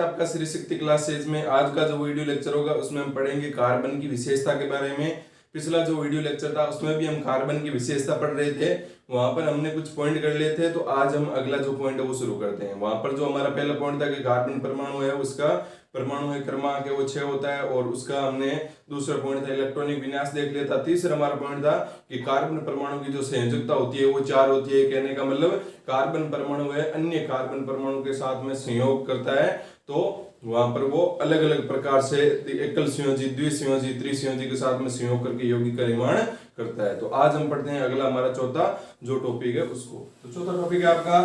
आपका श्री शक्ति क्लासेज में। आज का जो वीडियो लेक्चर होगा उसमें हम पढ़ेंगे कार्बन की विशेषता के बारे में। पिछला जो वीडियो लेक्चर था उसमें भी हम कार्बन की विशेषता पढ़ रहे थे, वहां पर हमने कुछ पॉइंट कर लिए थे। तो आज हम अगला जो पॉइंट है वो शुरू करते हैं। वहां पर जो हमारा पहला पॉइंट था कि कार्बन परमाणु है, उसका परमाणु है क्रमांक है वो 6 होता है, और उसका हमने दूसरा पॉइंट था इलेक्ट्रॉनिक विन्यास देख लिया था। तीसरा हमारा पॉइंट था कि कार्बन परमाणु की जो संयोजकता होती है वो 4 होती है। कहने का मतलब कार्बन परमाणु है अन्य कार्बन परमाणु के साथ में संयोग करता है, तो वहां पर वो अलग अलग प्रकार से एकल संयोजी, द्विसंयोजी, त्रिसंयोजी के साथ में संयोग करके यौगिक का निर्माण करता है। तो आज हम पढ़ते हैं अगला हमारा चौथा जो टॉपिक है उसको। तो चौथा टॉपिक है आपका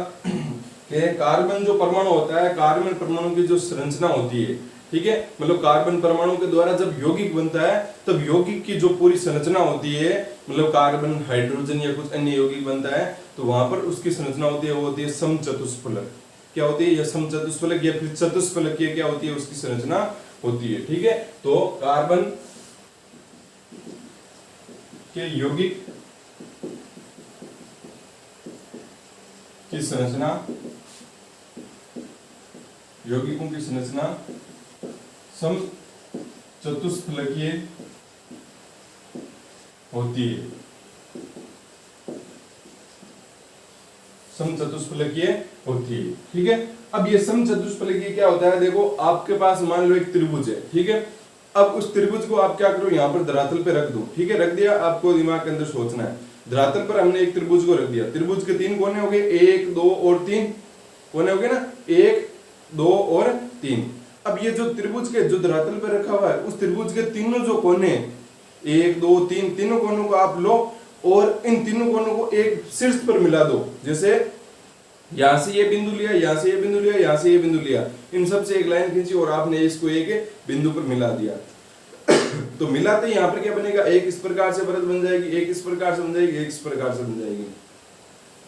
कि कार्बन जो परमाणु होता है, कार्बन परमाणु की जो संरचना होती है, ठीक है, मतलब कार्बन परमाणु के द्वारा जब यौगिक बनता है तब यौगिक की जो पूरी संरचना होती है, मतलब कार्बन, हाइड्रोजन या कुछ अन्य यौगिक बनता है, तो वहां पर उसकी संरचना होती है वो होती है समचतुष्फलक। क्या होती है? यह समचतुष्फलक या फिर चतुष्फलक की क्या होती है? उसकी संरचना होती है। ठीक है, तो कार्बन के यौगिक की संरचना, यौगिकों की संरचना समचतुष्फलकीय होती है। समचतुष्फलकीय होती है। ठीक है, अब ये समचतुष्फलकीय क्या होता है? देखो, आपके पास मान लो एक त्रिभुज है, ठीक है। अब उस त्रिभुज को आप क्या करो, यहाँ पर धरातल पे रख दो, ठीक है, रख दिया। आपको दिमाग के अंदर सोचना है, धरातल पर हमने एक त्रिभुज को रख दिया। त्रिभुज के 3 कोने हो गए, 1, 2 और 3 कोने हो गए ना, 1, 2 और 3। अब ये जो त्रिभुज के जो धरातल पे रखा हुआ है, उस त्रिभुज के तीनों जो कोने, 1, 2, 3, तीनों कोनों को आप लो और इन तीनों कोनों को एक शीर्ष पर मिला दो। जैसे यहां से ये बिंदु लिया, यहां से ये बिंदु लिया, यहां से ये बिंदु लिया, इन सब से एक लाइन खींची और आपने इसको एक बिंदु पर मिला दिया। तो मिलाते यहाँ पर क्या बनेगा? एक इस प्रकार से परत बन जाएगी, एक इस प्रकार से बन जाएगी, एक इस प्रकार से बन जाएगी।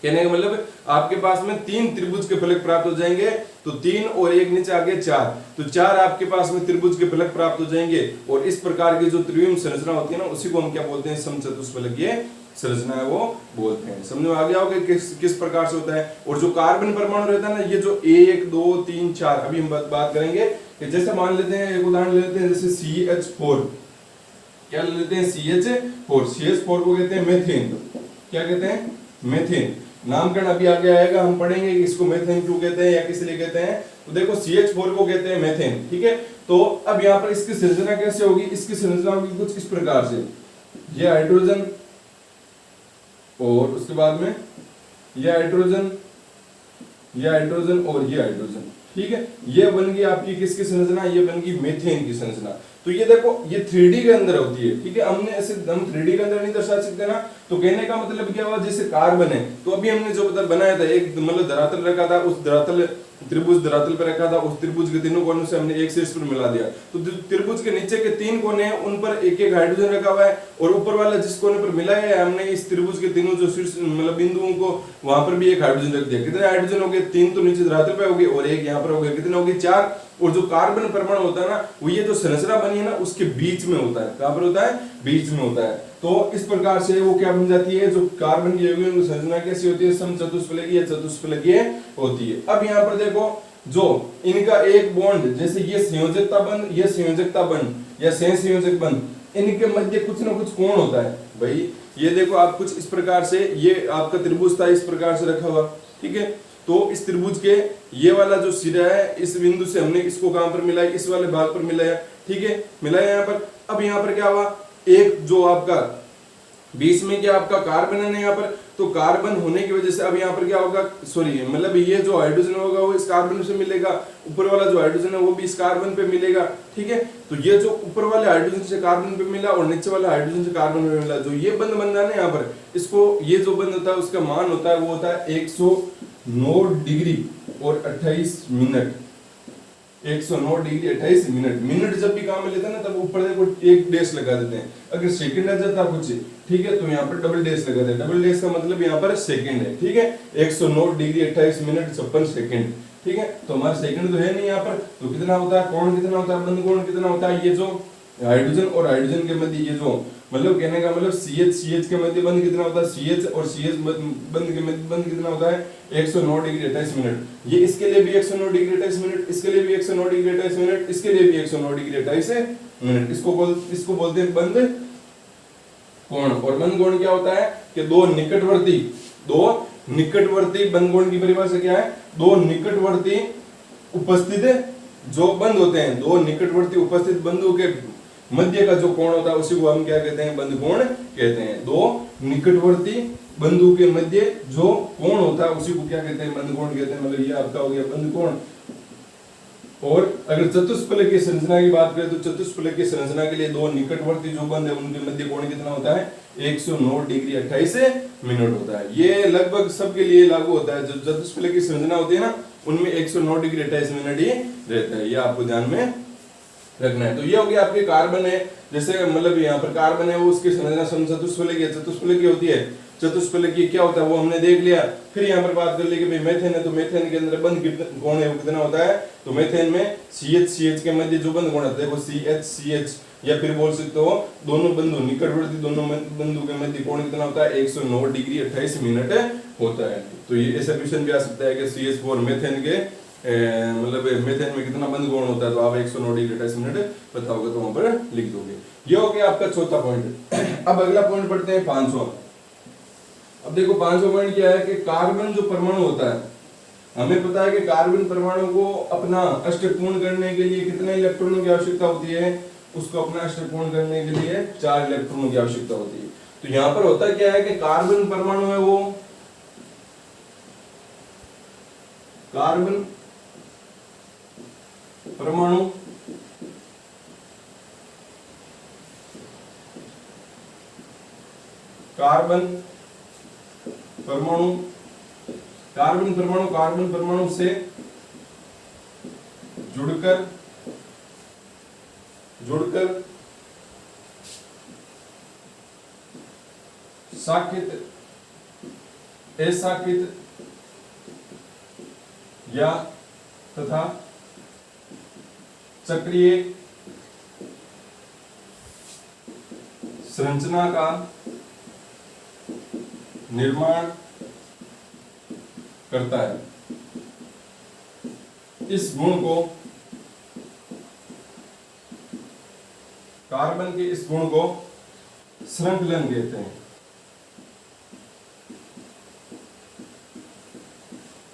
कहने का मतलब आपके पास में 3 त्रिभुज के फलक प्राप्त हो जाएंगे। तो 3 और 1 नीचे आ गए 4, तो 4 आपके पास में त्रिभुज के फलक प्राप्त हो जाएंगे। और इस प्रकार की जो त्रिविम संरचना होती है ना, उसी को हम क्या बोलते हैं? समचतुष्फलकीय संरचना है वो बोलते हैं। समझ में आ गया होगा किस प्रकार से होता है। और जो कार्बन परमाणु रहता है ना, ये जो 1, 2, 3, 4, अभी हम बात करेंगे कि जैसे मान लेते हैं, एक उदाहरण लेते हैं, जैसे CH4। क्या लेते हैं? CH4। CH4 को कहते हैं मेथेन। क्या कहते हैं? मेथेन। नामकरण अभी आगे आएगा, हम पढ़ेंगे कि इसको मेथेन क्यों कहते हैं या किस लिए कहते हैं। तो देखो, CH4 को कहते हैं मेथेन, ठीक है। तो अब यहाँ पर इसकी संरचना कैसे होगी? इसकी संरचना होगी कुछ इस प्रकार से, ये हाइड्रोजन और उसके बाद में ये हाइड्रोजन, ये हाइड्रोजन और ये हाइड्रोजन, ठीक है। ये बन गई आपकी किसकी संरचना? ये बन गई मेथेन की संरचना। तो ये देखो, ये 3D के अंदर होती है, ठीक है। हमने ऐसे हम 3D के अंदर नहीं दर्शा सकते ना। तो कहने का मतलब क्या हुआ, जैसे कार्बन है, तो अभी हमने जो बनाया था, एक मतलब धरातल रखा था, उस धरातल त्रिभुज धरातल पर रखा था, उस त्रिभुज के तीनों कोनों से हमने एक शीर्ष पर मिला दिया। तो त्रिभुज के नीचे के 3 कोने हैं, उन पर एक एक हाइड्रोजन रखा हुआ है, और ऊपर वाला जिस कोने पर मिला है हमने, इस त्रिभुज के तीनों जो शीर्ष मतलब बिंदुओं को, वहां पर भी एक हाइड्रोजन रख दिया। कितने हाइड्रोजन हो गए? 3 तो नीचे धरातल पे हो गए और एक यहाँ पर हो गए। कितने हो गए? 4। और जो कार्बन परमाणु होता है ना, वो ये जो संरचना बनी है ना, उसके बीच में होता है। कहां पर होता है? बीच में होता है। तो इस प्रकार से वो क्या बन जाती है, जो कार्बन की यौगिकों की संरचना कैसी होती है? समचतुष्फलकीय या चतुष्फलकीय होती है। अब यहाँ पर देखो, जो इनका एक बॉन्ड, जैसे ये संयोजकता बंध, ये संयोजकता बंध या सहसंयोजक बंध, इनके मध्य कुछ ना कुछ कोण होता है भाई। ये देखो, आप कुछ इस प्रकार से, ये आपका त्रिभुज था, इस प्रकार से रखा हुआ, ठीक है। तो इस त्रिभुज के ये वाला जो सिरा है, इस बिंदु से हमने इसको कहां पर मिलाया? इस वाले भाग पर मिलाया, ठीक है, मिलाया यहाँ पर। अब यहाँ पर क्या हुआ, एक जो आपका बीच में क्या आपका कार्बन है ना यहाँ पर, तो कार्बन होने की वजह से अब यहाँ पर क्या होगा, सॉरी, मतलब ये जो हाइड्रोजन होगा वो इस कार्बन से मिलेगा, ऊपर वाला जो हाइड्रोजन है वो भी इस कार्बन पे मिलेगा, ठीक है। तो ये जो ऊपर वाले हाइड्रोजन से कार्बन पे मिला और नीचे वाला हाइड्रोजन से कार्बन पे मिला, जो ये बंध बन है ना यहाँ पर, इसको ये जो बंध होता है उसका मान होता है, वो होता है 109 डिग्री और 28 मिनट। 109 degree 28 minute. मिनट जब भी काम में लेते हैं ना, तब ऊपर देखो एक डैश लगा देते हैं। अगर सेकंड आ जाता कुछ, ठीक है, तो यहाँ पर डबल डैश लगा देते हैं। डबल डैश का मतलब यहाँ पर सेकंड है, ठीक है। 109 डिग्री 28 मिनट 56 सेकंड, ठीक है। तो हमारा सेकंड तो है नहीं यहाँ पर। तो कितना होता है? कोण कितना होता है? बंध कोण कितना होता है? ये जो हाइड्रोजन और हाइड्रोजन के मध्य ये जो मतलब कहने का मतलब CH के मध्य बंध कितना होता है, CH और CH बंध के मध्य बंध कितना होता है 109 डिग्री 28 मिनट। ये इसके लिए भी 109 डिग्री 28 मिनट, इसके लिए भी 109 डिग्री 28 मिनट, इसके लिए भी 109 डिग्री 28 मिनट। इसको बोलते हैं बंध कोण। और बंध कोण क्या होता है कि दो निकटवर्ती बंध कोण की परिभाषा क्या है, दो निकटवर्ती उपस्थित जो बंध होते हैं, दो निकटवर्ती उपस्थित बंधों के मध्य का जो कोण होता है उसी को हम क्या कहते हैं, बंध कोण कहते हैं। दो निकटवर्ती बंधों के मध्य जो कोण होता है उसी को क्या कहते हैं, बंध कोण कहते हैं। मतलब ये आपका हो गया बंध कोण। और अगर चतुष्फलक की संरचना की बात करें तो चतुष्फलक की संरचना के लिए दो निकटवर्ती जो बंध है उनके मध्य कोण कितना होता है, 109 डिग्री 28 मिनट होता है। ये लगभग सबके लिए लागू होता है। जो चतुष्फलक की संरचना होती है ना उनमें 109 डिग्री 28 मिनट ही रहता है। ये आपको ध्यान में रखना है। तो ये हो गया आपके कार्बन है, जैसे मतलब यहाँ पर कार्बन है वो उसकी संरचना चतुष्फलक है, चतुष्फलक की होती है। चतुष्फलक की क्या होता है वो हमने देख लिया। फिर यहाँ पर बात कर ली कि भाई मेथेन है, तो मेथेन के अंदर बंध कोण है वो कितना होता है, तो मेथेन में CH के मध्य जो बंध कोण होता है वो CH, या फिर बोल सकते हो दोनों बंधु निकटवर्ती दोनों बंधु के मध्य कोण कितना होता है, 109 डिग्री 28 मिनट होता है। तो ये ऐसा क्वेश्चन भी आ सकता है कि CH4 मेथेन के मतलब मेथेन में कितना बंध कोण होता है, तो आप 109 डिग्री 28 मिनट पता होगा तो वहां पर लिख दोगे। ये हो गया आपका चौथा पॉइंट। अब अगला पॉइंट पढ़ते हैं 5वां। अब देखो 5वां पॉइंट क्या है कि कार्बन जो परमाणु होता है, हमें पता है कि कार्बन परमाणु को अपना अष्टक पूर्ण करने के लिए कितने इलेक्ट्रॉनों की आवश्यकता होती है, उसको अपना अष्टक पूर्ण करने के लिए 4 इलेक्ट्रॉनों की आवश्यकता होती है। तो यहां पर होता क्या है कि कार्बन परमाणु है वो कार्बन परमाणु कार्बन परमाणु से जुड़कर साकित, असाकित या तथा चक्रीय संरचना का निर्माण करता है। इस गुण को कार्बन के इस गुण को श्रृंखलन कहते हैं।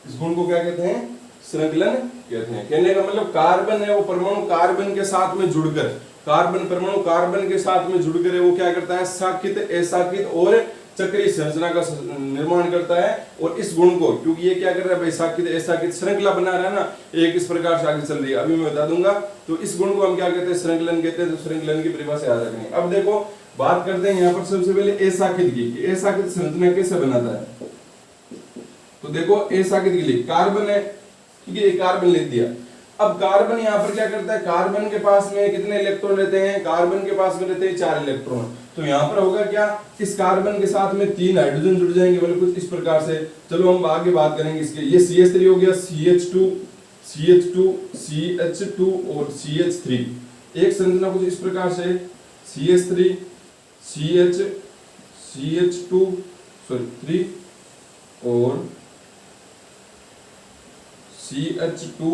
इस गुण को क्या कहते हैं, श्रृंखलन कहते हैं। कहने का मतलब कार्बन है वो परमाणु कार्बन के साथ में जुड़कर, कार्बन परमाणु कार्बन के साथ में जुड़कर वो क्या करता है, साकित, असाकित और चक्रीय संरचना का निर्माण करता है। और इस गुण को, क्योंकि ये क्या कर रहा है भाई, साकित असाकित श्रृंखला बना रहा है ना, एक इस प्रकार से आगे चल रही है, अभी मैं बता दूंगा। तो इस गुण को हम क्या कहते हैं, श्रृंखलन कहते हैं। तो श्रृंखलन की परिभाषा याद रखनी। अब देखो बात करते हैं यहाँ पर सबसे पहले असाकित की, असाकित संरचना कैसे बनाता है। तो देखो असाकित के लिए कार्बन है, ठीक है, कार्बन लिख दिया। अब कार्बन यहाँ पर क्या करता है, कार्बन के पास में कितने इलेक्ट्रॉन रहते हैं, कार्बन के पास में रहते हैं 4 इलेक्ट्रॉन। तो यहाँ पर होगा क्या, इस कार्बन के साथ में 3 हाइड्रोजन जुड़ जाएंगे, मतलब कुछ इस प्रकार से। चलो हम आगे बात करेंगे इसके। ये CH3 हो गया, CH2 और CH3। एक संरचना कुछ इस प्रकार से CH3 3 और CH2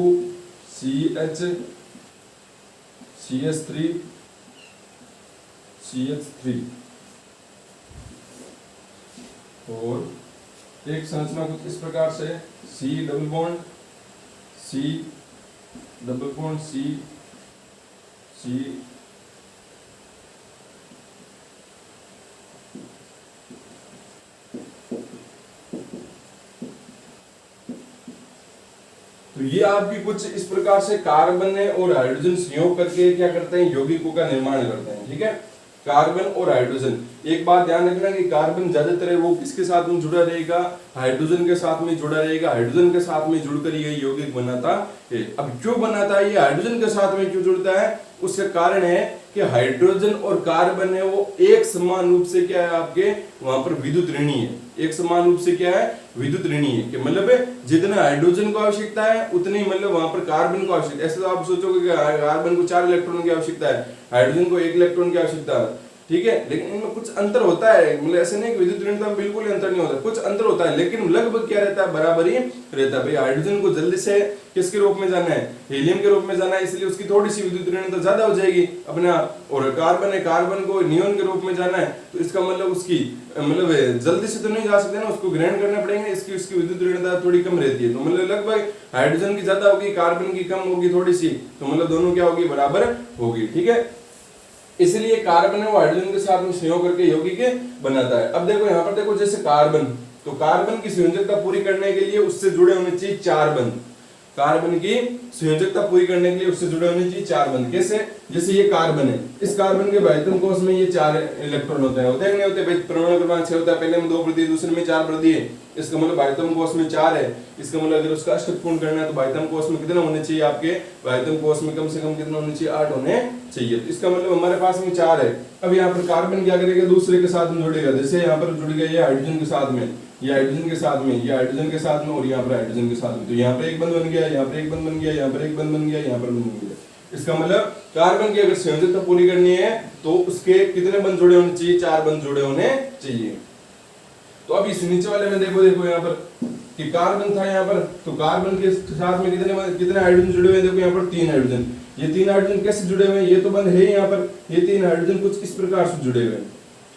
CH3 और एक संरचना कुछ इस प्रकार से C डबल बॉन्ड C तो ये आपकी कुछ इस प्रकार से कार्बन और हाइड्रोजन संयोग करके क्या करते हैं, यौगिकों का निर्माण करते हैं। ठीक है, कार्बन और हाइड्रोजन। एक बात ध्यान रखना कि कार्बन ज्यादातर है वो किसके साथ में जुड़ा रहेगा, हाइड्रोजन के साथ में जुड़ा रहेगा। हाइड्रोजन के साथ में जुड़कर ये यौगिक बनाता है। अब क्यों बनाता है, ये हाइड्रोजन के साथ में क्यों जुड़ता है, उसका कारण है कि हाइड्रोजन और कार्बन है वो एक समान रूप से क्या है, आपके वहां पर विद्युत ऋणी है। एक समान रूप से क्या है, विद्युत ऋणी है। कि मतलब जितना हाइड्रोजन को आवश्यकता है उतनी मतलब वहां पर कार्बन को आवश्यकता है। ऐसे तो आप सोचोगे कि कार्बन को 4 इलेक्ट्रॉन की आवश्यकता है, हाइड्रोजन को 1 इलेक्ट्रॉन की आवश्यकता है। ठीक है, लेकिन इनमें कुछ अंतर होता है, मतलब ऐसे नहीं कि विद्युत ऋणता में बिल्कुल ही अंतर नहीं होता, कुछ अंतर होता है, लेकिन लगभग क्या रहता है, बराबर ही रहता है। भाई हाइड्रोजन को जल्दी से किसके रूप में जाना है, हीलियम के रूप में जाना है, इसलिए उसकी थोड़ी सी विद्युत ऋणता ज्यादा हो जाएगी अपने आप। और कार्बन है, कार्बन को नियोन के रूप में जाना है, तो इसका मतलब उसकी मतलब जल्दी से तो नहीं जा सकते ना, उसको ग्रहण करना पड़ेंगे, इसकी उसकी विद्युत ऋणता थोड़ी कम रहती है। तो मतलब लगभग हाइड्रोजन की ज्यादा होगी, कार्बन की कम होगी थोड़ी सी, तो मतलब दोनों क्या होगी, बराबर होगी। ठीक है, इसलिए कार्बन है वो हाइड्रोजन के साथ में संयोग करके यौगिक बनाता है। अब देखो यहाँ पर देखो, जैसे कार्बन, तो कार्बन की संयोजकता पूरी करने के लिए उससे जुड़े होने चाहिए 4 बंध। कार्बन की संयोजकता पूरी करने के लिए उससे जुड़े होने चाहिए 4 बंध। कैसे, जैसे ये कार्बन है, इस कार्बन के भाइतम कोश में ये 4 इलेक्ट्रॉन होते हैं, होते हैं नहीं होते भाई, परमाणु क्रमांक 6 होता है, पहले में 2 प्रति, दूसरे में 4 प्रति है, इसका मतलब भाइतम कोश में 4 है। इसका मतलब अगर उसका अष्टक पूर्ण करना है तो भाइतम कोश में कितना होने चाहिए, आपके भाइतम कोश में कम से कम कितना होने चाहिए, 8 होने चाहिए। तो इसका मतलब हमारे पास में 4 है। अब यहाँ पर कार्बन क्या करेगा, दूसरे के साथ में जुड़ेगा, जैसे यहाँ पर जुड़ गया ये हाइड्रोजन के साथ में, ये हाइड्रोजन के साथ में, ये हाइड्रोजन के साथ में, और यहाँ पर हाइड्रोजन के साथ में, तो यहाँ पर एक बंध बन गया, यहाँ पर एक बंध बन गया, यहाँ पर एक बंध बन गया, यहाँ पर बंध बन गया। इसका मतलब कार्बन की अगर संयोजकता पूरी करनी है तो उसके कितने बंध जुड़े होने चाहिए, 4 बंध जुड़े होने चाहिए। तो अब इस नीचे वाले में देखो, देखो यहाँ पर कि कार्बन था यहाँ पर, तो कार्बन के साथ में कितने हाइड्रोजन जुड़े हुए हैं, देखो यहाँ पर 3 हाइड्रोजन। ये 3 हाइड्रोजन कैसे जुड़े हुए हैं, ये तो बंध है यहाँ पर, ये 3 हाइड्रोजन कुछ इस प्रकार से जुड़े हुए हैं।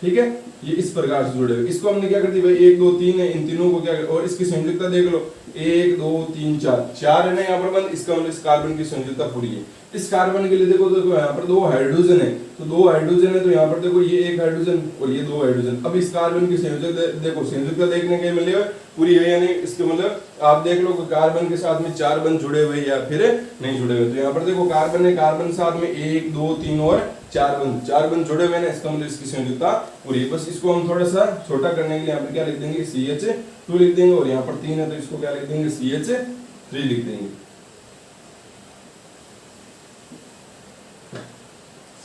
ठीक है, ये इस प्रकार से जुड़े हुए, इसको हमने क्या कर दिया भाई, 1 2 3 है, इन तीनों को क्या, और इसकी संयोजकता देख लो, 1 2 3 4 है ना यहाँ पर बंध, इसका मतलब इस कार्बन की संयोजकता पूरी है। इस कार्बन के लिए देखो, देखो यहाँ पर 2 हाइड्रोजन है, तो 2 हाइड्रोजन है, तो यहाँ पर देखो ये 1 हाइड्रोजन और ये 2 हाइड्रोजन। अब इस कार्बन की संयोजकता देखो, संयोजकता देखने के मिलेगा पूरी है या नहीं, इसके मतलब आप देख लो कि कार्बन के साथ में 4 बंध जुड़े हुए या फिर नहीं जुड़े हुए। तो यहाँ पर देखो कार्बन है, कार्बन साथ में 1 2 3 और 4 बंध जुड़े हुए ना, इसका मतलब इसकी संयोजकता पूरी। बस इसको हम थोड़ा सा छोटा करने के लिए यहाँ पर क्या लिख देंगे, CH2 लिख देंगे, और यहाँ पर 3 है तो इसको क्या लिख देंगे, CH3 लिख देंगे,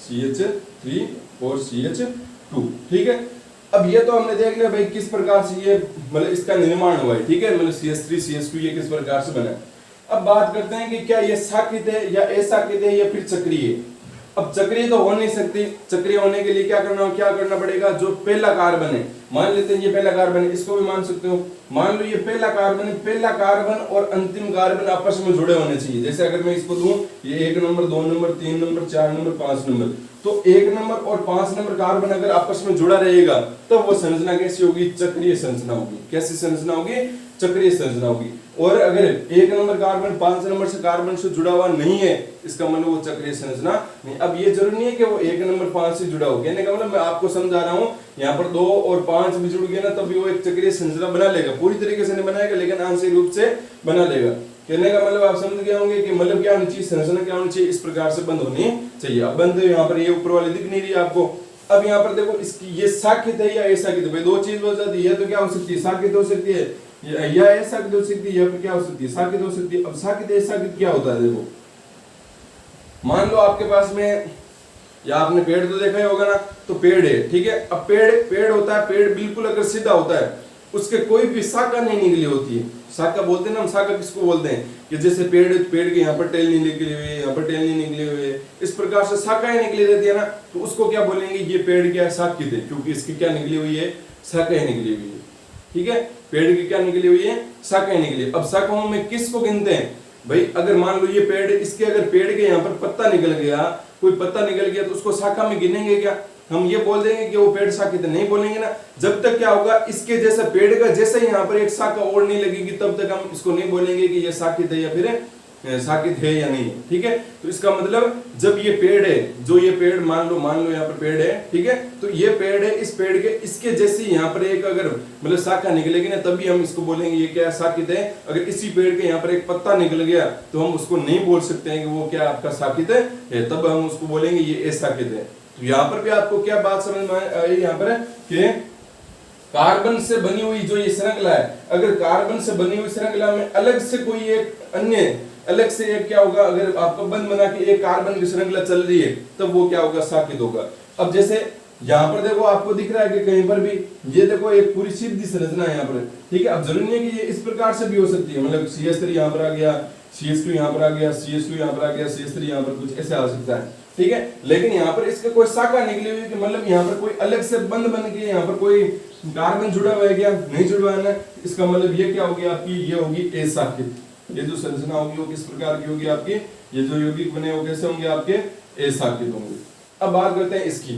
CH3 और CH2। ठीक है, अब ये तो हमने देख लिया भाई किस प्रकार से ये मतलब इसका निर्माण हुआ है। ठीक है, मतलब CH3 CH2 ये किस प्रकार से बना। अब बात करते हैं कि क्या ये साकित है या असाकित है या फिर चक्रीय है। अब चक्रीय तो हो नहीं सकती, चक्रीय होने के लिए क्या करना पड़ेगा, जो पहला कार्बन है, मान लेते हैं ये पहला कार्बन है, इसको भी मान सकते हो, मान लो ये पहला कार्बन है, पहला कार्बन और अंतिम कार्बन आपस में जुड़े होने चाहिए। जैसे अगर मैं इसको दूं, ये 1 number 2 number 3 number 4 number 5 number, तो 1 नंबर और 5 नंबर कार्बन अगर आपस में जुड़ा रहेगा तब वो संरचना कैसी होगी, चक्रीय संरचना होगी। कैसी संरचना होगी, चक्रीय संरचना होगी। और अगर 1 नंबर कार्बन 5 नंबर से कार्बन से जुड़ा हुआ नहीं है, इसका मतलब वो चक्रीय संरचना नहीं। अब ये जरूरी नहीं है कि वो 1 नंबर 5 से जुड़ा हो, कहने का मतलब मैं आपको समझा रहा हूँ, यहाँ पर 2 और 5 भी जुड़ गए ना तभी वो एक चक्रीय संरचना बना लेगा, पूरी तरीके से नहीं बनाएगा लेकिन आंशिक रूप से बना लेगा। कहने का मतलब आप समझ गए होंगे कि मतलब क्या होनी चाहिए, संरचना क्या होनी चाहिए, इस प्रकार से बंद होनी चाहिए। अब बंद यहाँ पर ये ऊपर वाली दिख नहीं रही आपको। अब यहाँ पर देखो इसकी ये साकित है या असाकित है, भाई 2 चीज हो जाती है, तो क्या हो सकती है, साकित हो सकती है या असाकित हो सकती है, या फिर क्या हो सकती है, साकित हो सकती है। अब साकित असाकित क्या होता है, देखो मान लो आपके पास में, या आपने पेड़ तो देखा ही होगा ना, तो पेड़ है, ठीक है। अब पेड़ होता है, पेड़ बिल्कुल अगर सीधा होता है, उसके कोई भी शाखा नहीं निकली होती है। शाखा बोलते हैं ना हम, शाखा किसको बोलते हैं कि जैसे पेड़ के यहाँ पर टेल नहीं निकली हुई है, यहाँ पर टेल नहीं निकली हुई है, इस प्रकार से शाखाएं निकली रहती है ना, तो उसको क्या बोलेंगे, ये पेड़ क्या शाखित है, क्योंकि इसकी क्या निकली हुई है, शाखाएं निकली हुई है। ठीक है, पेड़ की क्या निकली हुई है, शाखाएं निकली। अब शाखाओं में किसको गिनते हैं भाई, अगर मान लो ये पेड़, इसके अगर पेड़ के यहाँ पर पत्ता निकल गया, कोई पत्ता निकल गया, तो उसको शाखा में गिनेंगे क्या, हम ये बोल देंगे कि वो पेड़ शाखित है, नहीं बोलेंगे ना। जब तक क्या होगा, इसके जैसा पेड़ का जैसे यहाँ पर एक शाखा और नहीं लगेगी तब तक हम इसको नहीं बोलेंगे कि ये शाखित है या फिर शाखित है या नहीं। ठीक है, तो इसका मतलब जब ये पेड़ है, जो ये पेड़ मान लो यहाँ पर पेड़ है, ठीक है, तो ये पेड़ है, इस पेड़ के इसके जैसी यहाँ पर एक अगर मतलब शाखा निकलेगी ना, तभी हम इसको बोलेंगे ये क्या शाखित है। अगर इसी पेड़ के यहाँ पर एक पत्ता निकल गया तो हम उसको नहीं बोल सकते हैं कि वो क्या आपका शाखित है, तब हम उसको बोलेंगे ये अशाखित है। तो यहाँ पर भी आपको क्या बात समझ में आई यहाँ पर कि कार्बन से बनी हुई जो ये श्रृंखला है, अगर कार्बन से बनी हुई श्रृंखला में अलग से कोई एक अन्य अलग से एक क्या होगा, अगर आपका बंध बना के एक कार्बन की श्रृंखला चल रही है तब वो क्या होगा, शाखित होगा। अब जैसे यहाँ पर देखो आपको दिख रहा है कि कहीं पर भी ये देखो एक पूरी सीधी संरचना है यहाँ पर, ठीक है। अब जरूरी नहीं है कि ये इस प्रकार से भी हो सकती है, मतलब CH3 यहाँ पर आ गया, CH2 यहाँ पर आ गया, CH2 यहाँ पर आ गया, CH3 यहाँ पर कुछ ऐसे आ सकता है, ठीक है। लेकिन यहाँ पर इसका कोई शाखा निकली हुई कि मतलब यहाँ पर कोई अलग से बंध बन के यहाँ पर कोई कार्बन जुड़ा हुआ है क्या, नहीं जुड़ा हुआ है। इसका मतलब ये क्या होगी आपकी, ये होगी अशाखित। ये जो संरचना होगी वो किस प्रकार की होगी आपकी, ये जो यौगिक बने वो कैसे होंगे आपके, अशाखित होंगे। अब बात करते हैं इसकी।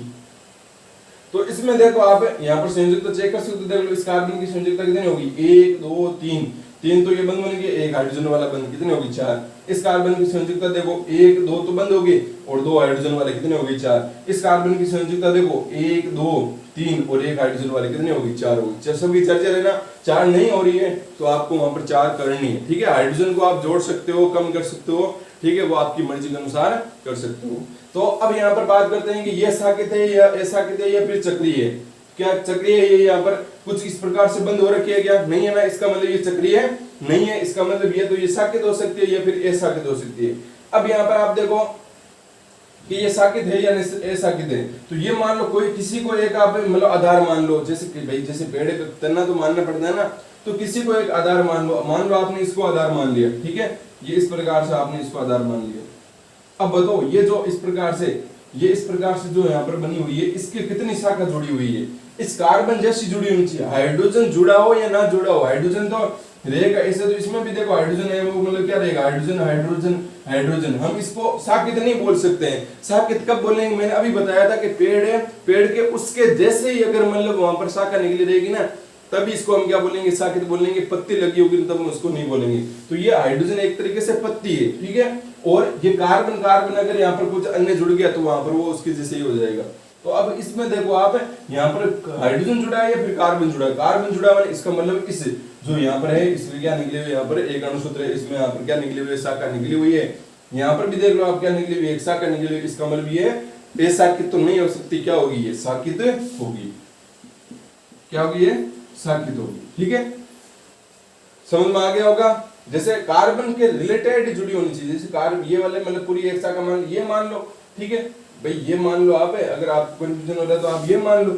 तो इसमें देखो आप यहाँ पर संयोजकता चेक कर सकते हो, देख लो इस कार्बन की संयोजकता कितनी होगी, 1 2 3, 3 तो ये बंद बन गए, एक हाइड्रोजन वाला बंद, कितनी होगी 4। इस कार्बन की संयोजकता देखो 1 2 तो बंद होगी और 2 हाइड्रोजन वाले, कितने होगी 4। इस कार्बन की संयोजकता देखो 1 2 3 और एक हाइड्रोजन वाले, कितने होगी 4 होगी। सबकी चर्चा लेना, 4 नहीं हो रही है तो आपको वहां पर 4 करनी है, ठीक है। हाइड्रोजन को आप जोड़ सकते हो, कम कर सकते हो, ठीक है, वो आपकी मर्जी के अनुसार कर सकते हो। तो अब यहाँ पर बात करते हैं कि ये शाखित है या अशाखित है या फिर चक्रीय है। क्या चक्रीय है, ये यहाँ पर कुछ इस प्रकार से बंद हो रखी है क्या, नहीं है ना, इसका मतलब ये चक्रीय नहीं है। इसका मतलब ये तो ये शाखित हो सकती है या फिर अशाखित हो सकती है। अब यहाँ पर आप देखो कि ये शाखित है या अशाखित है, तो ये मान लो कोई किसी को एक आप मतलब आधार मान लो, जैसे कि भाई जैसे पेड़ का तन्ना तो मानना पड़ता है ना, तो किसी को एक आधार मान लो आपने इसको आधार मान लिया, ठीक है, ये इस प्रकार से आपने इसको आधार मान लिया। अब बताओ ये जो इस प्रकार से, ये इस प्रकार से जो यहाँ पर बनी हुई है, इसकी कितनी शाखा जुड़ी हुई है, इस कार्बन जैसी जुड़ी होनी चाहिए। हाइड्रोजन जुड़ा हो या ना जुड़ा हो, हाइड्रोजन तो रहेगा ऐसे, तो इसमें भी देखो हाइड्रोजन है, वो मतलब क्या रहेगा, हाइड्रोजन हाइड्रोजन हाइड्रोजन। हम इसको शाखित नहीं बोल सकते हैं। शाखित कब बोलेंगे, मैंने अभी बताया था कि पेड़ है, पेड़ के उसके जैसे ही अगर मतलब वहां पर शाखा निकली रहेगी ना, तभी इसको हम क्या बोलेंगे, शाखित बोलेंगे। पत्ती लगी होगी तब हम उसको नहीं बोलेंगे। तो ये हाइड्रोजन एक तरीके से पत्ती है, ठीक है, और ये कार्बन कार्बन अगर यहाँ पर कुछ अन्य जुड़ गया तो वहां पर वो उसके जैसे ही हो जाएगा। तो अब इसमें देखो आप यहाँ पर हाइड्रोजन जुड़ा है या फिर कार्बन जुड़ा है, कार्बन जुड़ा हुआ है, इसका मतलब इस जो यहाँ पर है इसमें क्या निकले हुए, यहाँ पर एक अणुसूत्र है, इसमें यहाँ पर क्या निकली हुई है, शाखा निकली हुई है। यहाँ पर भी देख लो आप क्या निकली हुई है, एक शाखा निकली हुई है। इसका मतलब ये अशाखित तो नहीं हो सकती, क्या होगी, ये शाखित होगी। क्या होगी, ये शाखित होगी, ठीक है, समझ में आ गया होगा। जैसे कार्बन के रिलेटेड जुड़ी होनी चाहिए, जैसे कार्बन ये वाले मतलब पूरी एक शाखा मान ये मान लो, ठीक है भाई, ये मान लो आप, अगर आपको कंफ्यूजन हो रहा है तो आप ये मान लो,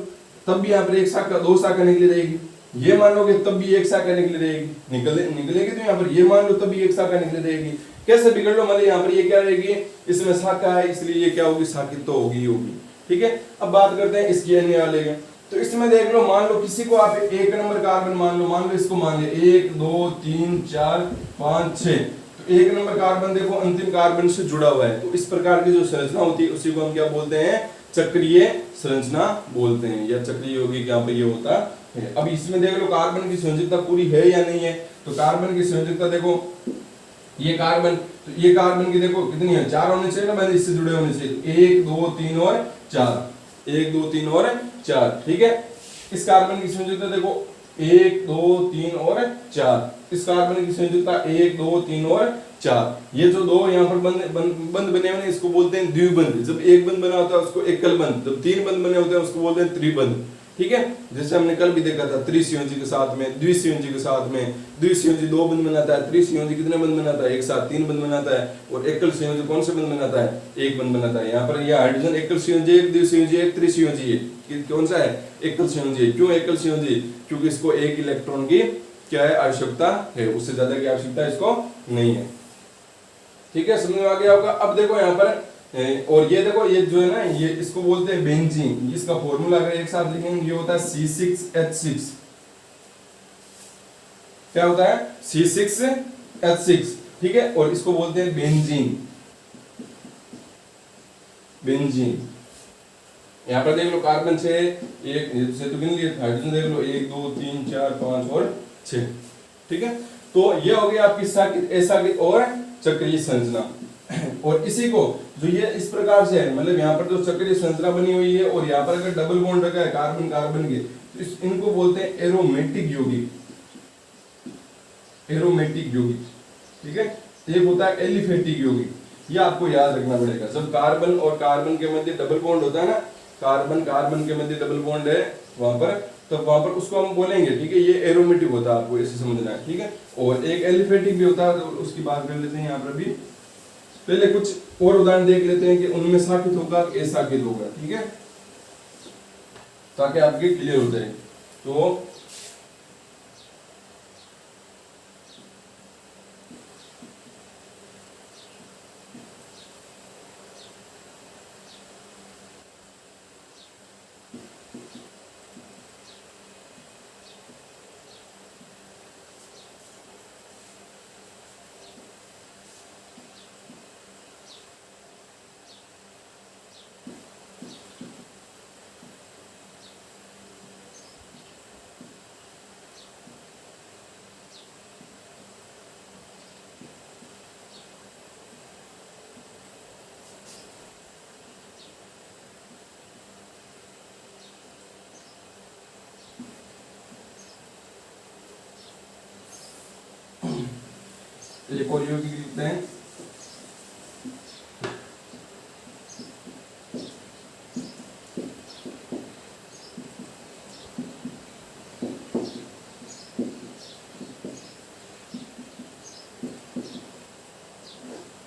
तब भी यहाँ पर एक शाखा दो शाखा निकली रहेगी। ये मान लोगे तब भी एक शाखा निकली रहेगी, निकलेगी तो यहाँ पर ये मान लो तब भी एक शाखा निकली रहेगी। कैसे बिगड़ लो, मतलब यहाँ पर ये क्या रहेगी, इसमें शाखा है इसलिए ये क्या होगी, शाखित तो होगी होगी, ठीक है। अब बात करते हैं इसकी अन्य वाले के। तो इसमें देख लो, मान लो किसी को आप एक नंबर कार्बन मान लो इसको मान लिया 1 2 3 4 5 6, तो एक नंबर कार्बन देखो अंतिम कार्बन से जुड़ा हुआ है। तो इस प्रकार की जो संरचना होती है उसी को हम क्या बोलते हैं, चक्रीय संरचना बोलते हैं, या चक्रीय यौगिक यहाँ पे ये होता है। अब इसमें देख लो कार्बन की संयोजकता पूरी है या नहीं है, तो कार्बन की संयोजकता देखो, ये कार्बन, तो ये कार्बन की देखो कितनी है, 4 होने चाहिए ना, इससे जुड़े होने चाहिए, 1 2 3 और 4, 1 2 3 और 4, ठीक है। इस कार्बन की संयोजकता देखो 1 2 3 और 4, इस कार्बन की संयोजकता 1 2 3 और 4। ये जो दो यहाँ पर बंद बने हुए इसको बोलते हैं द्विबंध। जब एक बंद बना होता है उसको एकल बंध, जब 3 बंद बने होते हैं उसको बोलते हैं त्रिबंध, ठीक है। जैसे हमने कल भी देखा था, त्रिसंयोजी के साथ में, द्विसंयोजी के साथ में, द्विसंयोजी 2 बंद बनाता है, त्रिसंयोजी कितने बंद बनाता है, एक साथ 3 बंद बनाता है, और एकल संयोजी कौन से बंद बनाता है, 1 बंद बनाता है। यहाँ पर यह हाइड्रोजन एकल संयोजी है, द्विसंयोजी है, त्रिसंयोजी है, कौन सा है, एकल संयोजी है। क्यों एकल संयोजी, क्योंकि इसको एक इलेक्ट्रॉन की क्या है, आवश्यकता है, उससे ज्यादा की आवश्यकता इसको नहीं है, ठीक है, समझ में आ गया होगा। अब देखो यहाँ पर, और ये देखो ये जो है ना, ये इसको बोलते हैं बेंजीन। इसका फॉर्मूला अगर एक साथ लिखेंगे ये होता है C6H6। क्या होता है, C6H6, ठीक है, और इसको बोलते हैं बेंजीन। बेंजीन यहाँ पर देख लो कार्बन 6, एक से तो गिन लिए, हाइड्रोजन देख लो 1 2 3 4 5 और 6, ठीक है। तो ये हो गया आपकी शाखित, अशाखित और चक्रीय संरचना। और इसी को जो ये इस प्रकार से है, मतलब यहाँ पर जो चक्रीय संरचना बनी हुई है और यहाँ पर अगर डबल बॉन्ड रखा है कार्बन कार्बन के, तो इनको बोलते हैं एरोमेटिक यौगिक, एरोमेटिक यौगिक, ठीक है। एक होता है एलिफेटिक यौगिक, ये आपको याद रखना पड़ेगा। जब कार्बन और कार्बन के मध्य डबल बॉन्ड होता है ना, कार्बन कार्बन के मध्य डबल बॉन्ड है वहां पर, तब वहां पर उसको हम बोलेंगे, ठीक है, ये एरोमेटिक होता है, आपको ऐसे समझना है, ठीक है। और एक एलिफेटिक भी होता है, तो उसकी बात कर लेते हैं यहाँ पर भी। पहले कुछ और उदाहरण देख लेते हैं कि उनमें शाखित होगा कि अशाखित होगा, ठीक है, ताकि आपके क्लियर हो जाए। तो एक और यौगिक लिखते हैं।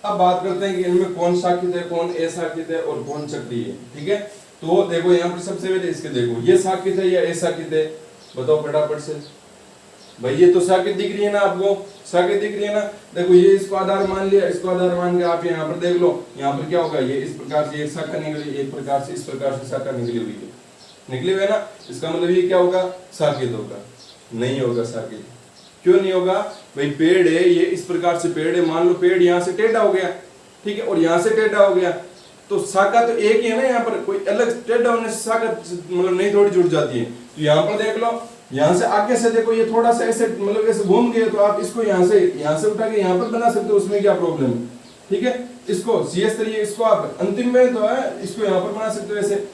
अब बात करते हैं कि इनमें कौन शाखित है, कौन अशाखित है और कौन चक्रीय है। ठीक है, तो देखो यहाँ पर सबसे पहले इसके देखो, ये शाखित है या अशाखित है, बताओ फटाफट से। भाई ये तो शाखित दिख रही है ना आपको, शाखित दिख रही है ना। देखो ये इसको आधार मान लिया, इसको आधार मान के आप यहाँ पर देख लो, यहाँ पर क्या होगा, ये इस प्रकार से एक शाखा निकली, एक प्रकार से इस प्रकार से शाखा निकली हुई है, निकली हुई है ना। इसका मतलब ये क्या होगा, शाखित होगा। नहीं होगा शाखित, क्यों नहीं होगा भाई, पेड़ है ये इस प्रकार से पेड़ है, मान लो पेड़ यहाँ से टेढ़ा हो गया, ठीक है, और यहाँ से टेढ़ा हो गया, तो शाखा तो एक ही है ना, यहाँ पर कोई अलग टेढ़ा होने से शाखा मतलब नहीं थोड़ी जुड़ जाती है। तो यहाँ पर देख लो, यहाँ से आगे से देखो ये थोड़ा सा ऐसे मतलब ऐसे घूम गया, तो आप इसको यहाँ से उठा के यहाँ पर बना सकते हो, उसमें क्या प्रॉब्लम है। ठीक है, इसको CH3 इसको आप अंतिम में तो है, इसको यहाँ पर बना सकते हो ऐसे।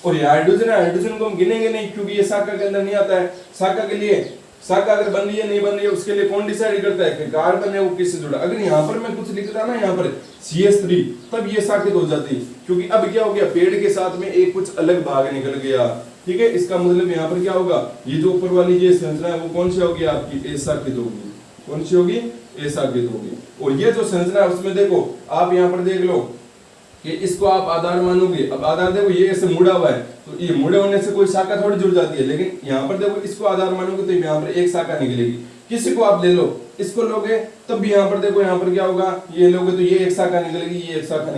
और ये हाइड्रोजन है, हाइड्रोजन को हम गिनेंगे नहीं क्योंकि ये शाखा के अंदर नहीं आता है। शाखा के लिए शाखा अगर बन रही है नहीं बन रही है उसके लिए कौन डिसाइड करता है कि कार्बन है वो किससे जुड़ा। अगर यहाँ पर मैं कुछ लिखता ना यहाँ पर CH3, तब ये शाखित हो जाती, क्योंकि अब क्या हो गया, पेड़ के साथ में एक कुछ अलग भाग निकल गया। ठीक है, इसका मतलब यहाँ पर क्या होगा, ये जो ऊपर वाली ये संरचना है वो कौन सी होगी आपकी, अशाखित होगी। कौन सी होगी, अशाखित होगी। और ये जो संरचना है उसमें देखो, आप यहाँ पर देख लो कि इसको आप आधार मानोगे। अब आधार देखो ये ऐसे मुड़ा हुआ है, तो ये मुड़े होने से कोई शाखा थोड़ी जुड़ जाती है, लेकिन यहाँ पर देखो इसको आधार मानोगे तो यहाँ पर एक शाखा निकलेगी। किसी को आप ले लो, इसको लोगे तब भी यहाँ पर देखो, यहाँ पर क्या होगा, ये लोगे तो ये एक शाखा निकलेगी, ये एक शाखा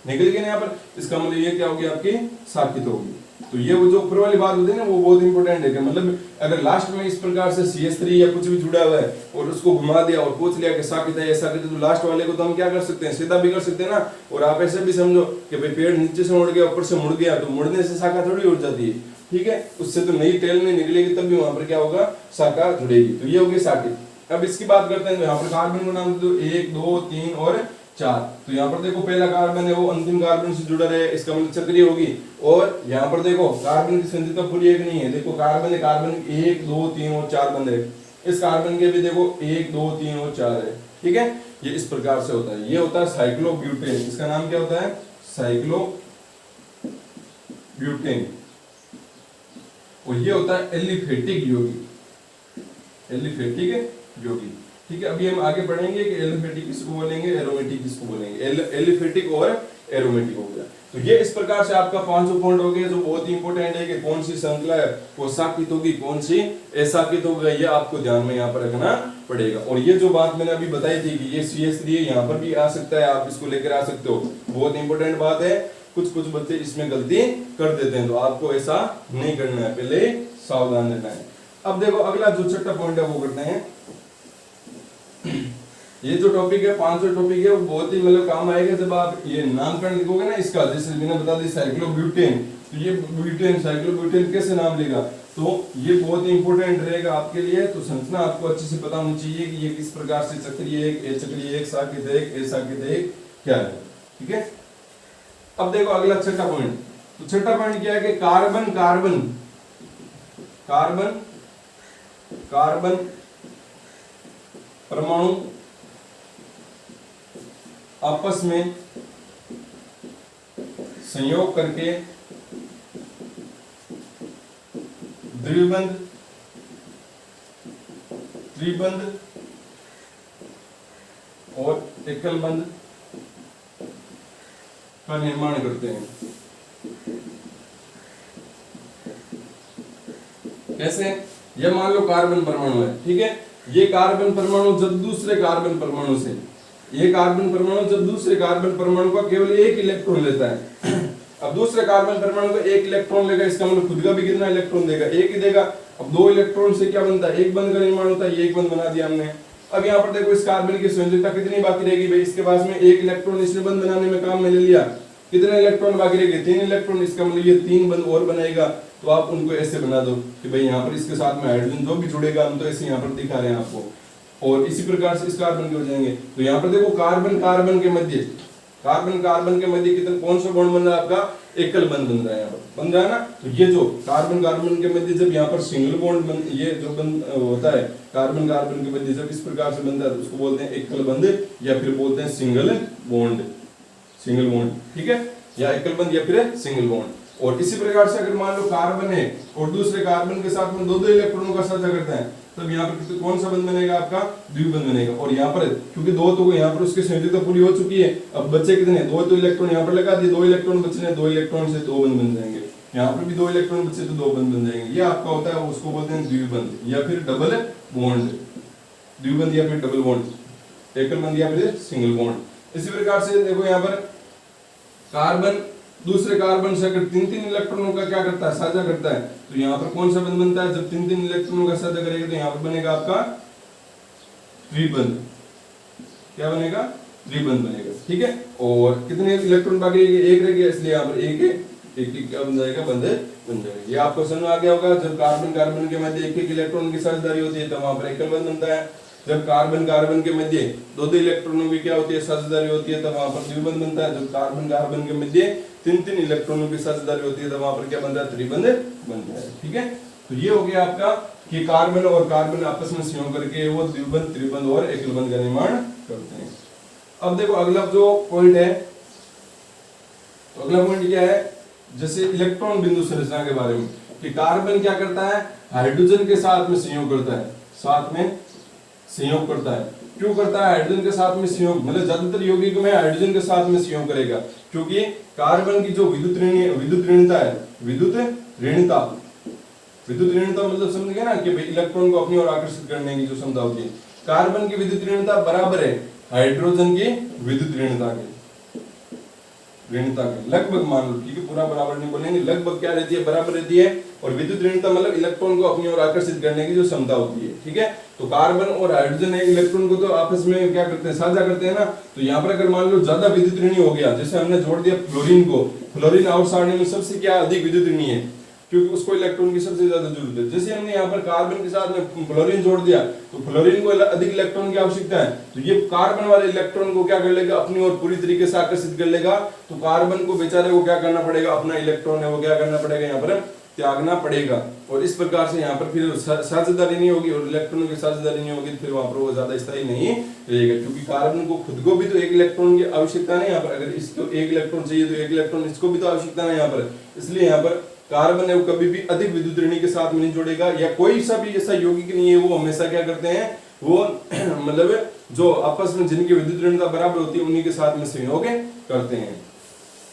निकलेगी ना यहाँ पर। इसका मतलब ये क्या होगी, आपकी शाखित होगी। तो ये वो जो ऊपर वाली बात होती है ना, वो बहुत इंपॉर्टेंट है कि मतलब अगर लास्ट में इस प्रकार से CH3 या कुछ भी जुड़ा हुआ है और उसको घुमा दिया और पूछ लिया कि शाखित है या शाखित है, तो लास्ट वाले को तो हम क्या कर सकते हैं, सीधा भी कर सकते हैं ना। और आप ऐसे भी समझो कि भाई पेड़ नीचे से मुड़ गया, ऊपर से मुड़ गया, तो मुड़ने से शाखा थोड़ी उड़ जाती है। ठीक है, उससे तो नई टेल नहीं निकलेगी, तब भी वहां पर क्या होगा, शाखा जुड़ेगी। तो ये होगी शाखित। अब इसकी बात करते हैं, तो यहाँ पर कार्बन को नाम दे दो 1 2 3 और 4। तो यहाँ पर देखो पहला कार्बन है वो अंतिम कार्बन से जुड़ा रहे, इसका मतलब चक्रीय होगी। और यहाँ पर देखो कार्बन की संरचना पूरी एक नहीं है, देखो कार्बन है, कार्बन 1 2 3 और 4 बंद है। इस कार्बन के भी देखो 1 2 3 और 4 है। ठीक है, ये इस प्रकार से होता है। ये होता है साइक्लोब्यूटेन। इसका नाम क्या होता है, साइक्लोब्यूटेन। और ये होता है एलिफेटिक यौगिक, एलिफेटिक यौगिक। ठीक है, अभी हम आगे बढ़ेंगे कि एलिफेटिक किसको बोलेंगे, एरोमेटिक किसको बोलेंगे। एलिफेटिक और एरोमेटिक हो गया। तो ये इस प्रकार से आपका 500 पॉइंट हो गया, जो बहुत ही इंपॉर्टेंट है कि कौन सी श्रृंखला है वो शाखित होगी, कौन सी अशाखित होगी, ये आपको ध्यान में यहाँ पर रखना पड़ेगा। और ये जो बात मैंने अभी बताई थी कि ये CH3 यहाँ पर भी आ सकता है, आप इसको लेकर आ सकते हो, बहुत इंपॉर्टेंट बात है। कुछ बच्चे इसमें गलती कर देते हैं, तो आपको ऐसा नहीं करना है, पहले सावधान रहना है। अब देखो अगला जो छठा पॉइंट है वो करते हैं। ये जो टॉपिक है 500 टॉपिक है, वो बहुत ही मतलब काम आएगा जब आप ये नामकरण लिखोगे ना इसका। जैसे मैंने बता दी साइक्लोब्यूटेन, तो ये ब्यूटेन, साइक्लोब्यूटेन कैसे नाम लेगा, तो ये बहुत ही इंपॉर्टेंट रहेगा आपके लिए। तो संरचना आपको अच्छे से पता होनी चाहिए कि ये किस प्रकार से चक्रीय है, अचक्रीय है, शाखित है, अशाखित है, क्या है। ठीक है, अब देखो अगला छठा पॉइंट। तो छठा पॉइंट क्या है कि कार्बन कार्बन कार्बन कार्बन परमाणु आपस में संयोग करके द्विबंध, त्रिबंध और एकल बंध का निर्माण करते हैं। कैसे, ये मान लो कार्बन परमाणु है, ठीक है, ये कार्बन परमाणु जब दूसरे कार्बन परमाणु से, ये कार्बन परमाणु जब दूसरे कार्बन परमाणु का केवल एक इलेक्ट्रॉन लेता है। अब दूसरे कार्बन परमाणु को एक इलेक्ट्रॉन लेगा, इसका मतलब खुद का भी कितना इलेक्ट्रॉन देगा, एक ही देगा। अब दो इलेक्ट्रॉन से क्या बनता है, एक बंध का निर्माण होता है, ये एक बंध बना दिया हमने। अब यहाँ पर देखो इस कार्बन की संयोजकता कितनी बाकी रहेगी भाई, इसके पास में एक इलेक्ट्रॉन इसने बंध बनाने में काम में ले लिया, कितने इलेक्ट्रॉन बाकी रहेंगे, 3 इलेक्ट्रॉन। इसका मतलब ये 3 बंध और बनाएगा। तो आप उनको ऐसे बना दो कि भाई यहाँ पर इसके साथ में हाइड्रोजन जो भी जुड़ेगा, हम तो ऐसे यहाँ पर दिखा रहे हैं आपको, और इसी प्रकार से इस कार्बन के हो जाएंगे। तो यहाँ पर देखो कार्बन कार्बन के मध्य कार्बन कार्बन के मध्य कितने कौन सा बॉन्ड बन रहा है आपका, एकल बंध बन रहा है, यहाँ पर बन रहा है ना। तो ये जो कार्बन कार्बन के मध्य जब यहाँ पर सिंगल बॉन्ड बन, ये जो बंद होता है कार्बन कार्बन के मध्य जब इस प्रकार से बनता है तो उसको बोलते हैं एकल बंध या फिर बोलते हैं सिंगल बॉन्ड, सिंगल बॉन्ड, ठीक है, या एकल बंध या फिर सिंगल बॉन्ड। और इसी प्रकार से अगर मान लो कार्बन है और दूसरे कार्बन के साथ में दो दो इलेक्ट्रॉनों का साझा करता है, तब यहाँ पर कौन सा बंध बनेगा आपका, द्विबंध बनेगा। और यहाँ पर क्योंकि दो तो यहाँ पर उसकी संयोजकता पूरी हो चुकी है, अब बचे कितने, दो तो इलेक्ट्रॉन यहाँ पर लगा दिए, दो इलेक्ट्रॉन बचे, दो इलेक्ट्रॉन से दो बंध बन जाएंगे, यहाँ पर भी दो इलेक्ट्रॉन बचे तो दो बंध बन जाएंगे। ये आपका होता है, उसको बोलते हैं द्विबंध या फिर डबल बॉन्ड, द्विबंध या फिर डबल बॉन्ड, एकल बंध या फिर सिंगल बॉन्ड। इसी प्रकार से देखो यहाँ पर कार्बन दूसरे कार्बन से अगर तीन तीन इलेक्ट्रॉनों का क्या करता है, साझा करता है, तो यहाँ पर कौन सा बंध बनता है, जब तीन तीन इलेक्ट्रॉनों का साझा करेगा तो यहाँ पर बनेगा आपका त्रिबंध, क्या बनेगा, त्रिबंध बनेगा, ठीक है। और कितने इलेक्ट्रॉन बाकी, एक रह गया, इसलिए यहाँ पर एक एक क्या बन जाएगा, बंध बन जाएगा। ये आपको समझ में आ गया होगा, जब कार्बन कार्बन के मध्य एक एक इलेक्ट्रॉन की साझेदारी होती है तो वहां पर एकल बंध बनता है, जब कार्बन कार्बन के मध्य दो दो इलेक्ट्रॉनों की क्या होती है, साझेदारी होती है, तब वहां पर द्विबंध बनता है, जब कार्बन कार्बन के मध्य तीन तीन इलेक्ट्रॉनों की साझेदारी होती है, तब वहां पर क्या बनता है, त्रिबंध बनता है, ठीक है। तो ये हो गया आपका कि कार्बन और कार्बन आपस में संयोग करके वो द्विबंध, त्रिबंध और एकल बंध का निर्माण करते हैं। अब देखो अगला जो पॉइंट है, तो अगला पॉइंट क्या है, जैसे इलेक्ट्रॉन बिंदु संरचना के बारे में, कि कार्बन क्या करता है, हाइड्रोजन के साथ में संयोग करता है, साथ में संयोग करता है। क्यों करता है हाइड्रोजन के साथ में संयोग, मतलब ज्यादातर यौगिक में हाइड्रोजन के साथ में संयोग करेगा, क्योंकि कार्बन की जो विद्युत ऋणता है, विद्युत ऋणता मतलब समझ गए ना कि भाई इलेक्ट्रॉन को अपनी ओर आकर्षित करने की जो क्षमता होती है, कार्बन की विद्युत ऋणता बराबर है हाइड्रोजन की विद्युत ऋणता के, लगभग मान लो, ठीक है, पूरा बराबर नहीं बोलेंगे, लगभग क्या रहती है, बराबर रहती है। और विद्युत ऋणता मतलब इलेक्ट्रॉन को अपनी ओर आकर्षित करने की जो क्षमता होती है, ठीक है। तो कार्बन और हाइड्रोजन एक इलेक्ट्रॉन को तो आपस में क्या करते हैं, साझा करते हैं ना। तो यहाँ पर अगर मान लो ज्यादा विद्युत ऋणी हो गया, जैसे हमने जोड़ दिया फ्लोरीन को, फ्लोरीन आउट सारणी में सबसे क्या अधिक विद्युत ऋणी है, क्योंकि उसको इलेक्ट्रॉन की सबसे ज्यादा जरूरत है। जैसे हमने यहाँ पर कार्बन के साथ में फ्लोरीन जोड़ दिया, तो फ्लोरीन को अधिक इलेक्ट्रॉन की आवश्यकता है, तो ये कार्बन वाले इलेक्ट्रॉन को क्या कर लेगा, अपनी ओर पूरी तरीके से आकर्षित कर लेगा। तो कार्बन को बेचारे को क्या करना पड़ेगा, अपना इलेक्ट्रॉन है वो क्या करना पड़ेगा, यहाँ पर त्यागना पड़ेगा। और इस प्रकार से यहाँ पर फिर साझेदारी नहीं होगी और इलेक्ट्रॉनों की साझेदारी नहीं होगी, फिर वहां पर वो ज्यादा स्थायी नहीं रहेगा, क्योंकि कार्बन को खुद को भी तो एक इलेक्ट्रॉन की आवश्यकता नहीं। यहाँ पर अगर इसको एक इलेक्ट्रॉन चाहिए तो एक इलेक्ट्रॉन इसको भी तो आवश्यकता नहीं यहाँ पर, इसलिए यहाँ पर कार्बन है वो कभी भी अधिक विद्युत ऋणी के साथ में नहीं जोड़ेगा, या कोई सा भी ऐसा यौगिक नहीं है वो हमेशा क्या करते हैं, वो मतलब जो आपस में जिनकी विद्युत ऋणता बराबर होती है उन्हीं के साथ में संयोग करते हैं।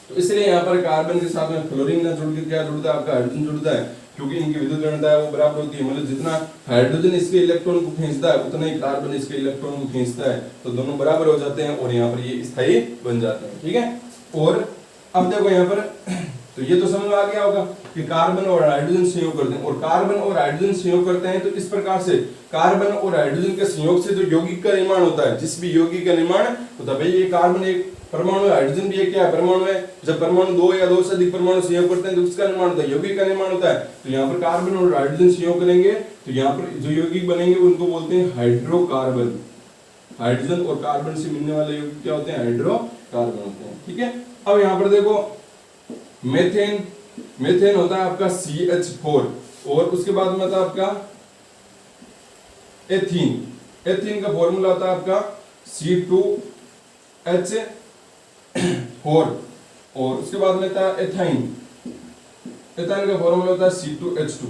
तो इसलिए यहाँ पर कार्बन के साथ में फ्लोरीन न जुड़ के क्या जुड़ता है, आपका हाइड्रोजन जुड़ता है, क्योंकि इनकी विद्युत ऋणता है वो बराबर होती है। मतलब जितना हाइड्रोजन इसके इलेक्ट्रॉन को खींचता है उतना ही कार्बन इसके इलेक्ट्रॉन को खींचता है, तो दोनों बराबर हो जाते हैं और यहाँ पर ये स्थायी बन जाते हैं, ठीक है। और अब देखो यहाँ पर तो ये तो समझ में आ गया होगा कि कार्बन और हाइड्रोजन संयोग करते हैं, और कार्बन और हाइड्रोजन संयोग करते हैं तो इस प्रकार से कार्बन और हाइड्रोजन के संयोग से जो यौगिक का निर्माण होता है, जिस भी यौगिक का निर्माण होता है, भाई ये कार्बन एक परमाणु है, हाइड्रोजन भी एक क्या परमाणु है, जब परमाणु दो या दो से अधिक परमाणु संयोग करते हैं तो उसका निर्माण होता है, यौगिक का निर्माण होता है। तो यहाँ पर कार्बन और हाइड्रोजन संयोग करेंगे तो यहाँ पर जो यौगिक बनेंगे उनको बोलते हैं हाइड्रोकार्बन। हाइड्रोजन और कार्बन से मिलने वाले यौगिक क्या होते हैं, हाइड्रोकार्बन होते हैं, ठीक है। अब यहाँ पर देखो मेथेन, मेथेन होता है आपका CH4, और उसके बाद में आता है आपका एथीन, एथीन का फॉर्मूला होता है आपका C2H4, और उसके बाद में आता है एथाइन, एथाइन का फॉर्मूला होता है C2H2।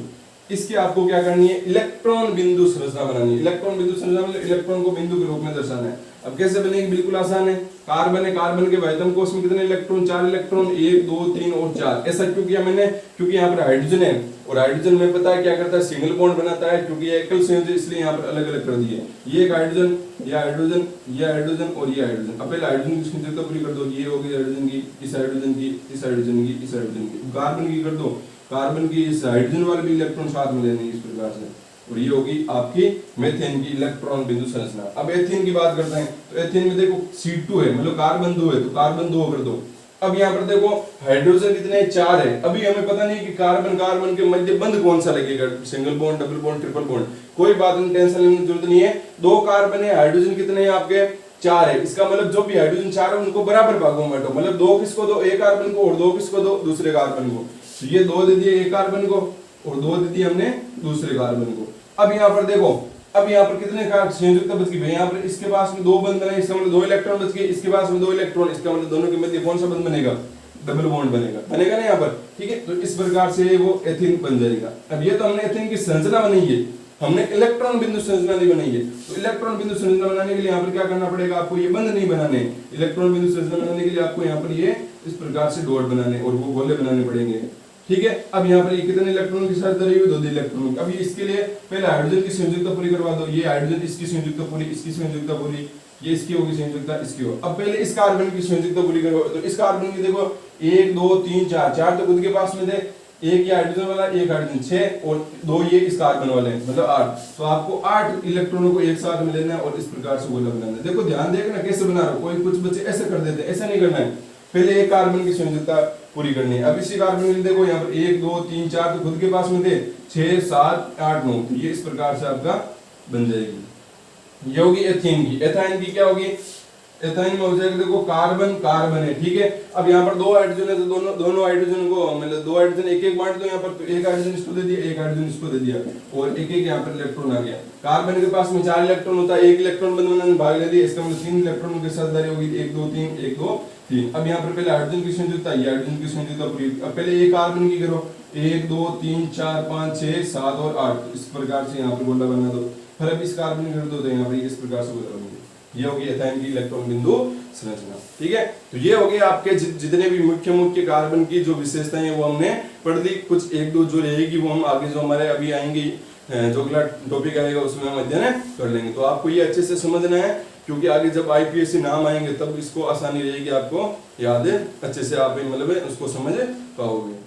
इसकी आपको क्या करनी है, इलेक्ट्रॉन बिंदु संरचना बनानी है। इलेक्ट्रॉन बिंदु संरचना मतलब इलेक्ट्रॉन को बिंदु के रूप में दर्शाना है। अब कैसे बनेगी, बिल्कुल आसान है। कार्बन है, कार्बन के वायतम कोश में कितने इलेक्ट्रॉन, 4 इलेक्ट्रॉन, 1 2 3 और 4। ऐसा क्यों किया मैंने, क्योंकि यहाँ पर हाइड्रोजन है और हाइड्रोजन में पता है क्या करता है, सिंगल बॉन्ड बनाता है, क्योंकि ये एकल संयोजक, इसलिए यहाँ पर अलग अलग कर दिए। ये एक हाइड्रोजन, ये हाइड्रोजन, ये हाइड्रोजन और ये हाइड्रोजन। अब पहले हाइड्रोजन की संयोजकता पूरी कर दो, ये होगी हाइड्रोजन की, इस हाइड्रोजन की, इस हाइड्रोजन की, इस हाइड्रोजन की। कार्बन की कर दो, कार्बन की इस हाइड्रोजन वाले भी इलेक्ट्रॉन साथ में लेने इस प्रकार से, और ये होगी आपकी मेथेन की इलेक्ट्रॉन बिंदु संरचना। अब एथेन की बात करते हैं, तो एथेन में देखो C2 है, मतलब कार्बन 2 है, तो कार्बन 2 कर दो। अब यहाँ पर देखो हाइड्रोजन कितने, 4 है। अभी हमें पता नहीं कि कार्बन कार्बन के मध्य बंध कौन सा लगेगा, single bond, double bond, triple bond, कोई बात नहीं, टेंशन लेने की जरूरत नहीं है। 2 कार्बन है, हाइड्रोजन कितने हैं आपके, 4 है, इसका मतलब जो भी हाइड्रोजन 4 है उनको बराबर भागों में बांटो, मतलब 2 किसको दो, एक कार्बन को, और 2 किसको दो, दूसरे कार्बन को। तो ये 2 दे दिए एक कार्बन को और 2 दे दिए हमने दूसरे कार्बन को। अब यहाँ पर देखो, अब यहाँ पर कितने संयुक्ता बच गई भाई, यहाँ पर इसके पास में 2 बंध बने, इसका मतलब 2 इलेक्ट्रॉन बच गए, इसके पास में 2 इलेक्ट्रॉन, इसका मतलब दोनों के मध्य कौन सा बंध बनेगा, डबल बॉन्ड बनेगा, बनेगा ना यहाँ पर, ठीक है। तो इस प्रकार से वो एथीन बन जाएगा। अब ये तो हमने एथीन की संरचना बनाई है, हमने इलेक्ट्रॉन बिंदु संरचना नहीं बनाई है। तो इलेक्ट्रॉन बिंदु संरचना बनाने के लिए यहाँ पर क्या करना पड़ेगा आपको, ये बंध नहीं बनाने, इलेक्ट्रॉन बिंदु संरचना बनाने के लिए आपको यहाँ पर ये इस प्रकार से डॉट बनाने और वो गोले बनाने पड़ेंगे, ठीक है। अब यहाँ पर ये कितने इलेक्ट्रॉन की शर्त रही हुई, 2 इलेक्ट्रॉन। अब इसके लिए पहले हाइड्रोजन की संयुक्ता पूरी करवा दो, ये हाइड्रोजन इसकी संयुक्ता पूरी, इसकी संयुक्ता पूरी, ये इसकी होगी संयुक्ता, इसकी हो। अब पहले इस कार्बन की संयुक्ता पूरी करो, तो इस कार्बन की देखो 1 2 3 4, 4 तो खुद के पास में थे, एक ये हाइड्रोजन वाला, एक हाइड्रोजन 6 और 2 ये इस कार्बन वाले, मतलब 8। तो आपको 8 इलेक्ट्रॉनों को एक साथ में लेना है और इस प्रकार से गोला बनाना है। देखो ध्यान देना कैसे बना रहा हूं, कोई कुछ बच्चे ऐसे कर देते हैं, ऐसा नहीं करना है, पहले एक कार्बन की संयुक्ता पूरी करनी है। अब इसी कार्बन में देखो यहाँ पर 1 2 3 4 तो खुद के पास में थे, 6 7 8 9, तो ये इस प्रकार से आपका बन जाएगी। ये होगी एथीन की। एथाइन की क्या होगी, एथाइन में हो जाएगा देखो कार्बन कार्बन है, ठीक है। अब यहाँ पर 2 हाइड्रोजन है, तो दोनों हाइड्रोजन को मतलब 2 हाइड्रोजन एक एक बांट दो यहाँ पर, तो एक हाइड्रोजन इसको दे दिया, एक हाइड्रोजन इसको दे दिया और एक एक यहाँ पर इलेक्ट्रॉन आ गया। कार्बन के पास में 4 इलेक्ट्रॉन होता है, एक इलेक्ट्रॉन बनाने में भाग ले दिया, इसका मतलब 3 इलेक्ट्रॉनों के साझेदारी होगी, 1 2 3 1 2 3। अब यहाँ पर पहले हाइड्रोजन की संयुक्ता, ये हाइड्रोजन की संयुक्ता पूरी। अब पहले एक कार्बन की करो, 1 2 3 4 5 6 7 और 8, इस प्रकार से यहाँ पर गोला बना दो। फिर अब इस कार्बन कर दो, तो यहाँ पर इस प्रकार से गोला बनेगा। ये होगी एथाइन की इलेक्ट्रॉन बिंदु संरचना, ठीक है। तो ये हो गए आपके जितने भी मुख्य कार्बन की जो विशेषताएं हैं वो हमने पढ़ ली। कुछ 1 2 जो रहेगी वो हम आगे जो हमारे अभी आएंगी, जो अगला टॉपिक आएगा उसमें हम अध्ययन कर लेंगे। तो आपको ये अच्छे से समझना है, क्योंकि आगे जब आईपीएससी नाम आएंगे तब इसको आसानी रहेगी, आपको याद है अच्छे से आप मतलब उसको समझ पाओगे।